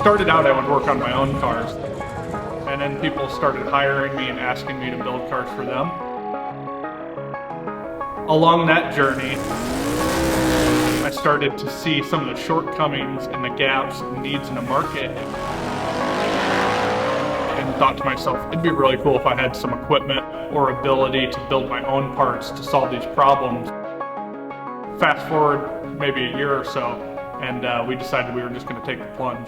started out, I would work on my own cars, and then people started hiring me and asking me to build cars for them. Along that journey, I started to see some of the shortcomings and the gaps and needs in the market, and thought to myself, it'd be really cool if I had some equipment or ability to build my own parts to solve these problems. Fast forward maybe a year or so, and we decided we were just going to take the plunge.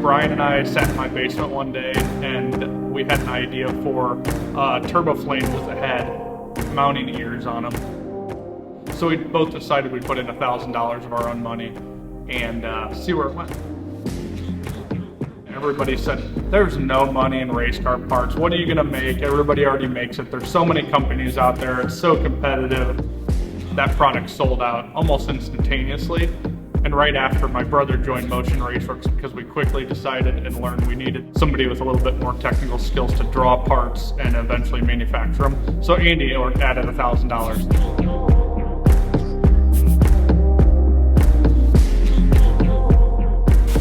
Brian and I sat in my basement one day, and we had an idea for turbo flames with the head, mounting ears on them. So we both decided we'd put in $1,000 of our own money and see where it went. Everybody said, there's no money in race car parts. What are you gonna make? Everybody already makes it. There's so many companies out there. It's so competitive. That product sold out almost instantaneously. And right after, my brother joined Motion Raceworks because we quickly decided and learned we needed somebody with a little bit more technical skills to draw parts and eventually manufacture them. So Andy added $1,000.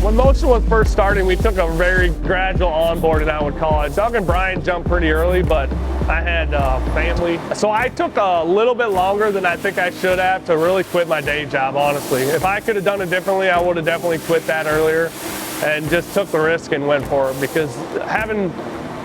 When Motion was first starting, we took a very gradual onboarding, I would call it. Doug and Brian jumped pretty early, but I had family. So I took a little bit longer than I think I should have to really quit my day job, honestly. If I could have done it differently, I would have definitely quit that earlier and just took the risk and went for it, because having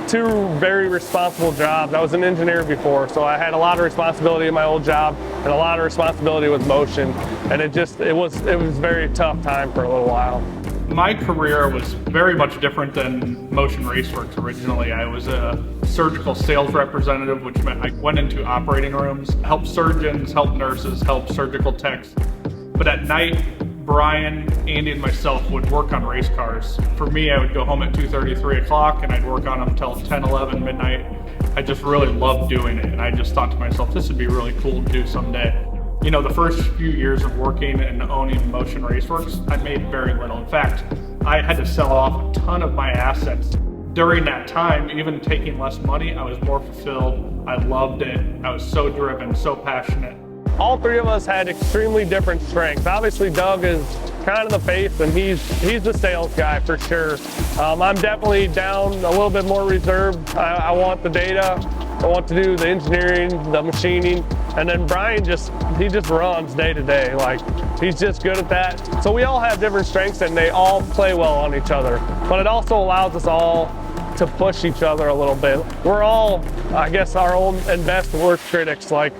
two very responsible jobs, I was an engineer before, so I had a lot of responsibility in my old job and a lot of responsibility with Motion, and it was a very tough time for a little while. My career was very much different than Motion Raceworks originally. I was a surgical sales representative, which meant I went into operating rooms, helped surgeons, helped nurses, helped surgical techs. But at night, Brian, Andy, and myself would work on race cars. For me, I would go home at 2:30, 3 o'clock, and I'd work on them until 10, 11, midnight. I just really loved doing it, and I just thought to myself, this would be really cool to do someday. You know, the first few years of working and owning Motion Raceworks, I made very little. In fact, I had to sell off a ton of my assets. During that time, even taking less money, I was more fulfilled. I loved it. I was so driven, so passionate. All three of us had extremely different strengths. Obviously, Doug is kind of the face, and he's the sales guy for sure. I'm definitely down a little bit more reserved. I want the data. I want to do the engineering, the machining, and then Brian he just runs day to day. Like, he's just good at that. So we all have different strengths, and they all play well on each other. But it also allows us all to push each other a little bit. We're all, I guess, our own and best worst critics. Like,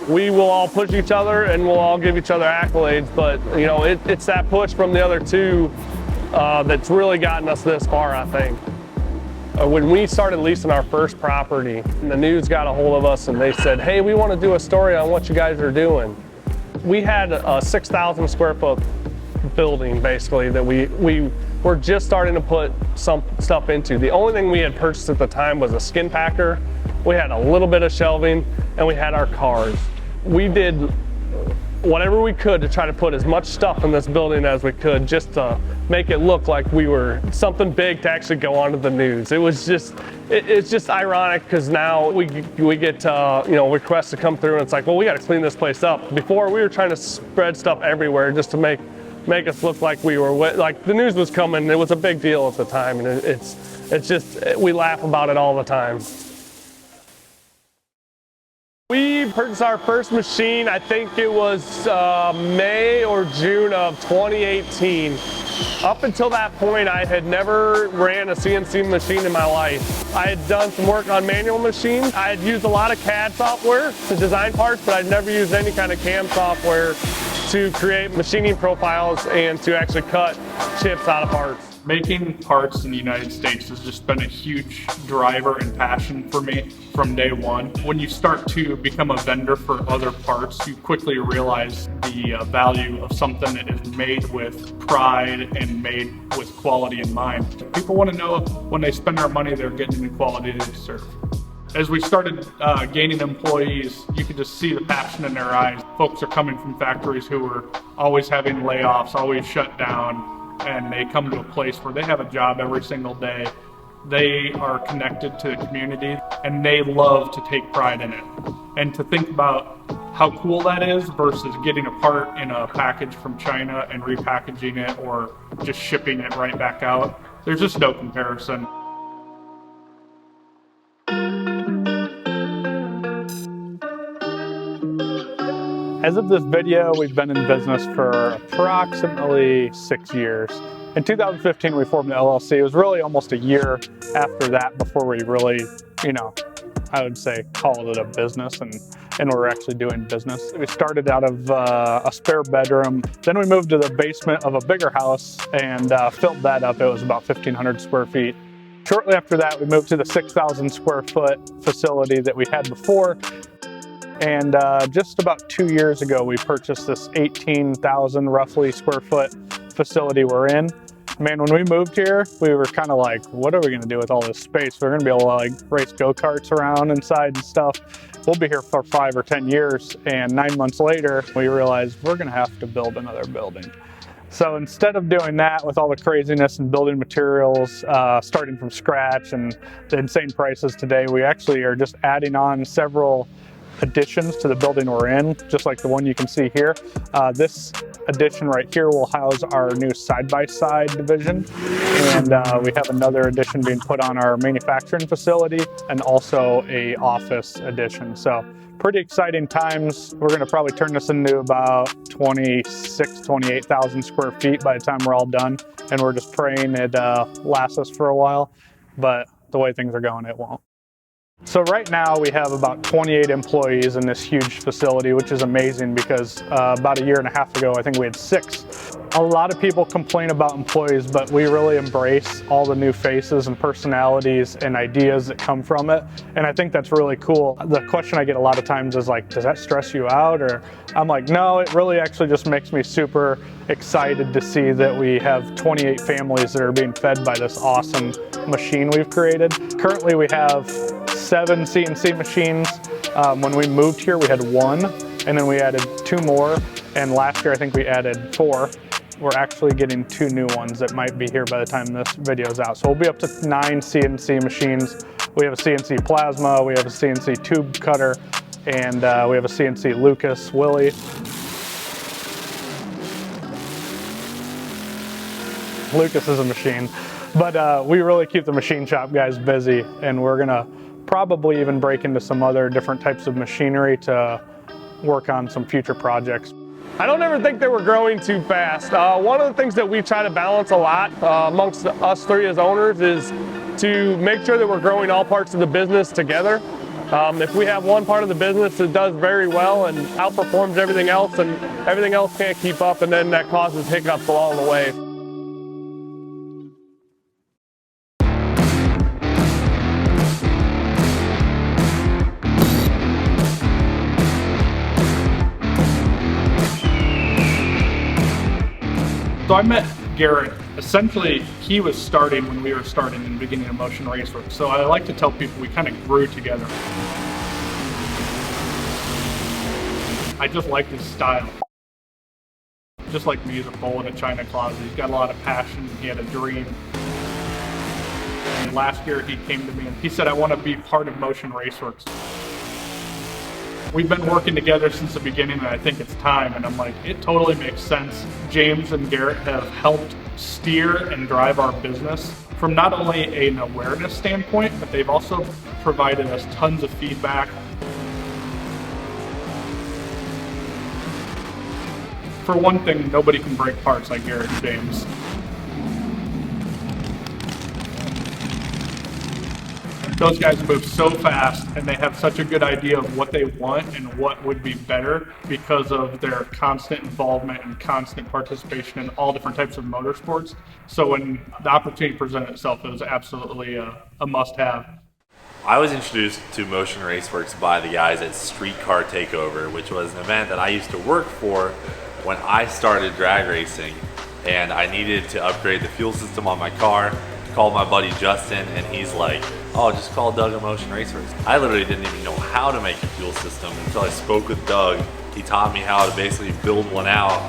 we will all push each other and we'll all give each other accolades, but you know, it's that push from the other two that's really gotten us this far, I think. When we started leasing our first property, the news got a hold of us and they said, hey, we want to do a story on what you guys are doing. We had a 6,000 square foot building, basically, that we were just starting to put some stuff into. The only thing we had purchased at the time was a skin packer. We had a little bit of shelving, and we had our cars. We did whatever we could to try to put as much stuff in this building as we could, just to make it look like we were something big to actually go onto the news. It was just, it's just ironic, because now we get you know, requests to come through, and it's like, well, we got to clean this place up. Before, we were trying to spread stuff everywhere just to make us look like we were, like the news was coming. It was a big deal at the time, and it's just, we laugh about it all the time. We purchased our first machine, I think it was May or June of 2018. Up until that point, I had never ran a CNC machine in my life. I had done some work on manual machines. I had used a lot of CAD software to design parts, but I'd never used any kind of CAM software to create machining profiles and to actually cut chips out of parts. Making parts in the United States has just been a huge driver and passion for me from day one. When you start to become a vendor for other parts, you quickly realize the value of something that is made with pride and made with quality in mind. People want to know when they spend their money, they're getting the quality they deserve. As we started gaining employees, you could just see the passion in their eyes. Folks are coming from factories who were always having layoffs, always shut down, and they come to a place where they have a job every single day, They are connected to the community and they love to take pride in it. And to think about how cool that is versus getting a part in a package from China and repackaging it or just shipping it right back out, there's just no comparison. As of this video, we've been in business for approximately 6 years. In 2015, we formed the LLC. It was really almost a year after that before we really, I would say called it a business and we're actually doing business. We started out of a spare bedroom. Then we moved to the basement of a bigger house and filled that up. It was about 1,500 square feet. Shortly after that, we moved to the 6,000 square foot facility that we had before. And just about 2 years ago, we purchased this 18,000 roughly square foot facility we're in. Man, when we moved here, we were kind of like, what are we gonna do with all this space? We're gonna be able to like race go-karts around inside and stuff. We'll be here for 5 or 10 years. And 9 months later, we realized we're gonna have to build another building. So instead of doing that with all the craziness and building materials, starting from scratch and the insane prices today, we actually are just adding on several additions to the building we're in, just like the one you can see here. This addition right here will house our new side-by-side division, and we have another addition being put on our manufacturing facility and also a office addition. So pretty exciting times. We're going to probably turn this into about 28,000 square feet by the time we're all done, and we're just praying it lasts us for a while, but the way things are going, it won't. So right now we have about 28 employees in this huge facility, which is amazing because about a year and a half ago, I think we had 6. A lot of people complain about employees, but we really embrace all the new faces and personalities and ideas that come from it. And I think that's really cool. The question I get a lot of times is like, does that stress you out? Or I'm like, no, it really actually just makes me super excited to see that we have 28 families that are being fed by this awesome machine we've created. Currently we have 7 CNC machines. When we moved here, we had 1, and then we added 2 more. And last year, I think we added 4. We're actually getting 2 new ones that might be here by the time this video is out. So we'll be up to 9 CNC machines. We have a CNC plasma, we have a CNC tube cutter, and we have a CNC Lucas Willie. Lucas is a machine, but we really keep the machine shop guys busy, and we're gonna probably even break into some other different types of machinery to work on some future projects. I don't ever think that we're growing too fast. One of the things that we try to balance a lot amongst us 3 as owners is to make sure that we're growing all parts of the business together. If we have one part of the business that does very well and outperforms everything else and everything else can't keep up, and then that causes hiccups along the way. So I met Garrett, essentially he was starting when we were starting in the beginning of Motion Raceworks. So I like to tell people we kind of grew together. I just liked his style. Just like me, he's a bull in a china closet. He's got a lot of passion, he had a dream. And last year he came to me and he said, I want to be part of Motion Raceworks. We've been working together since the beginning and I think it's time. And I'm like, it totally makes sense. James and Garrett have helped steer and drive our business from not only an awareness standpoint, but they've also provided us tons of feedback. For one thing, nobody can break parts like Garrett and James. Those guys move so fast and they have such a good idea of what they want and what would be better because of their constant involvement and constant participation in all different types of motorsports. So when the opportunity presented itself, it was absolutely a must-have. I was introduced to Motion Raceworks by the guys at Streetcar Takeover, which was an event that I used to work for when I started drag racing, and I needed to upgrade the fuel system on my car. Called my buddy Justin, and he's like, oh, just call Doug at Motion Raceworks. I literally didn't even know how to make a fuel system until I spoke with Doug. He taught me how to basically build one out,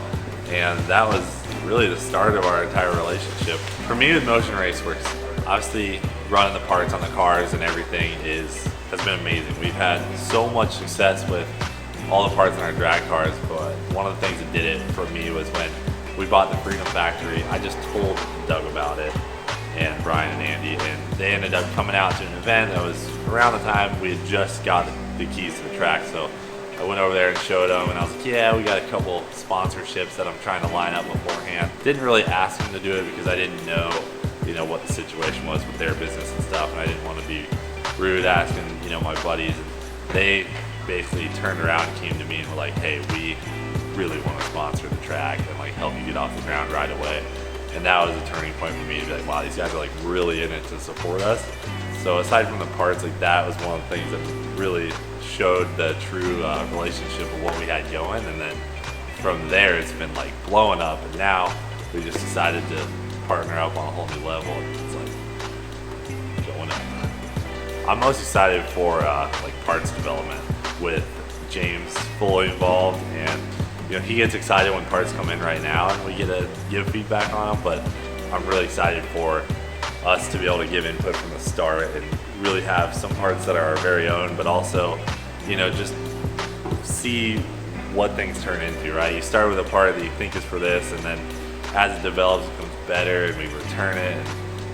and that was really the start of our entire relationship. For me with Motion Raceworks, obviously running the parts on the cars and everything has been amazing. We've had so much success with all the parts in our drag cars, but one of the things that did it for me was when we bought the Freedom Factory. I just told Doug about it, and Brian and Andy, and they ended up coming out to an event that was around the time we had just got the keys to the track. So I went over there and showed them, and I was like, yeah, we got a couple sponsorships that I'm trying to line up beforehand. Didn't really ask them to do it because I didn't know, what the situation was with their business and stuff, and I didn't want to be rude asking, my buddies. And they basically turned around and came to me and were like, hey, we really want to sponsor the track and like help you get off the ground right away. And that was a turning point for me to be like, wow, these guys are like really in it to support us. So aside from the parts, like that was one of the things that really showed the true relationship of what we had going. And then from there, it's been like blowing up. And now we just decided to partner up on a whole new level. It's like going up. I'm most excited for like parts development with James fully involved, and he gets excited when parts come in right now and we get to give feedback on them, but I'm really excited for us to be able to give input from the start and really have some parts that are our very own, but also, just see what things turn into, right? You start with a part that you think is for this, and then as it develops, it becomes better, and we return it,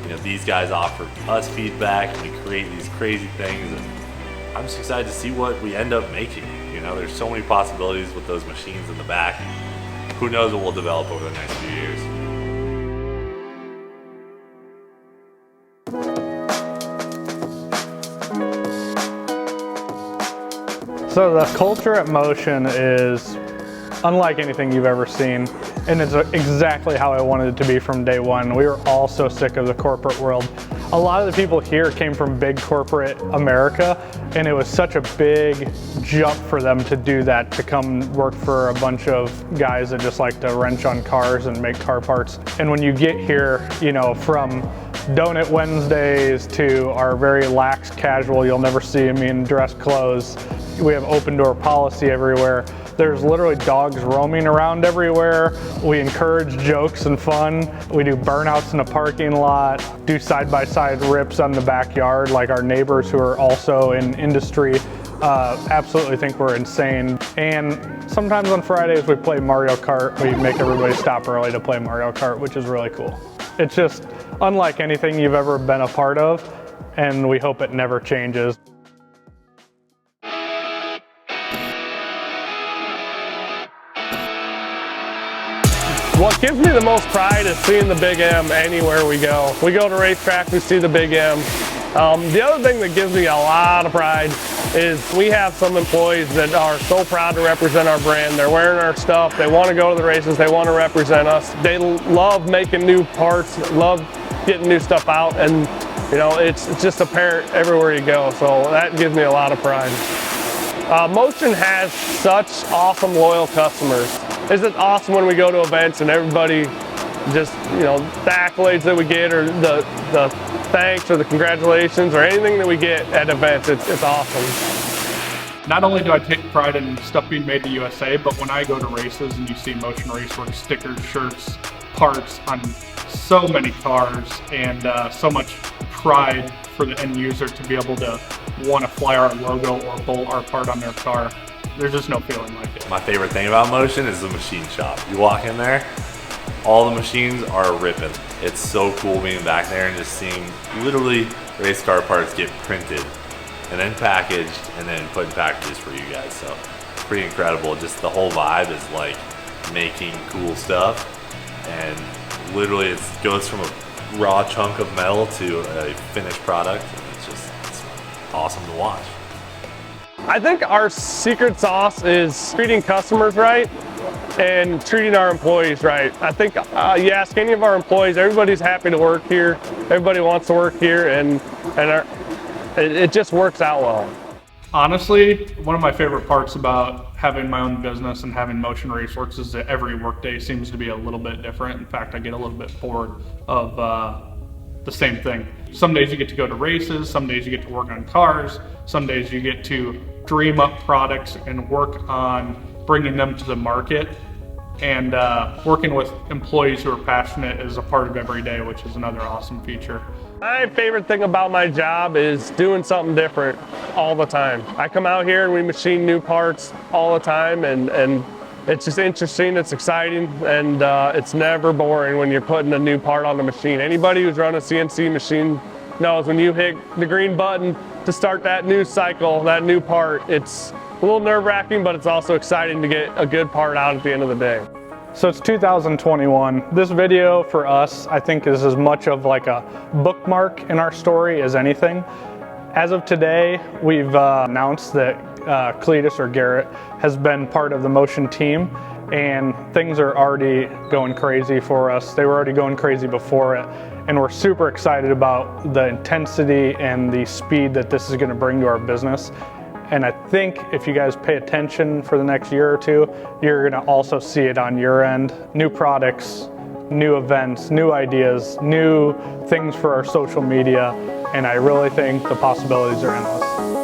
and these guys offer us feedback, and we create these crazy things, and I'm just excited to see what we end up making. There's so many possibilities with those machines in the back. Who knows what we'll develop over the next few years. So the culture at Motion is unlike anything you've ever seen, and it's exactly how I wanted it to be from day one. We were all so sick of the corporate world. A lot of the people here came from big corporate America, and it was such a big jump for them to do that, to come work for a bunch of guys that just like to wrench on cars and make car parts. And when you get here, from Donut Wednesdays to our very lax casual, you'll never see me in dress clothes. We have open door policy everywhere. There's literally dogs roaming around everywhere. We encourage jokes and fun. We do burnouts in the parking lot, do side-by-side rips on the backyard, like our neighbors who are also in industry absolutely think we're insane. And sometimes on Fridays we play Mario Kart. We make everybody stop early to play Mario Kart, which is really cool. It's just unlike anything you've ever been a part of, and we hope it never changes. What gives me the most pride is seeing the Big M anywhere we go. We go to racetrack, we see the Big M. The other thing that gives me a lot of pride is we have some employees that are so proud to represent our brand. They're wearing our stuff, they want to go to the races, they want to represent us. They love making new parts, love getting new stuff out, and it's just apparent everywhere you go, so that gives me a lot of pride. Motion has such awesome, loyal customers. Isn't it awesome when we go to events and everybody just, the accolades that we get, or the thanks or the congratulations or anything that we get at events, it's awesome. Not only do I take pride in stuff being made in the USA, but when I go to races and you see Motion Raceworks stickers, shirts, parts on so many cars, and so much pride for the end user to be able to want to fly our logo or bolt our part on their car. There's just no feeling like it. My favorite thing about Motion is the machine shop. You walk in there, all the machines are ripping. It's so cool being back there and just seeing literally race car parts get printed and then packaged and then put in packages for you guys. So pretty incredible. Just the whole vibe is like making cool stuff, and literally it goes from a raw chunk of metal to a finished product, and it's awesome to watch. I think our secret sauce is treating customers right and treating our employees right. I think you ask any of our employees, everybody's happy to work here, everybody wants to work here, and it just works out well. Honestly, one of my favorite parts about having my own business and having Motion Raceworks is that every workday seems to be a little bit different. In fact, I get a little bit bored of the same thing. Some days you get to go to races, some days you get to work on cars, some days you get to dream up products and work on bringing them to the market. And working with employees who are passionate is a part of every day, which is another awesome feature. My favorite thing about my job is doing something different all the time. I come out here and we machine new parts all the time, and it's just interesting, it's exciting, and it's never boring when you're putting a new part on the machine. Anybody who's run a CNC machine knows when you hit the green button to start that new cycle, that new part, it's a little nerve-wracking, but it's also exciting to get a good part out at the end of the day. So it's 2021. This video for us, I think, is as much of like a bookmark in our story as anything. As of today, we've announced that Cleetus, or Garrett, has been part of the Motion team, and things are already going crazy for us. They were already going crazy before it, and we're super excited about the intensity and the speed that this is going to bring to our business. And I think if you guys pay attention for the next year or two, you're going to also see it on your end. New products, new events, new ideas, new things for our social media, and I really think the possibilities are endless.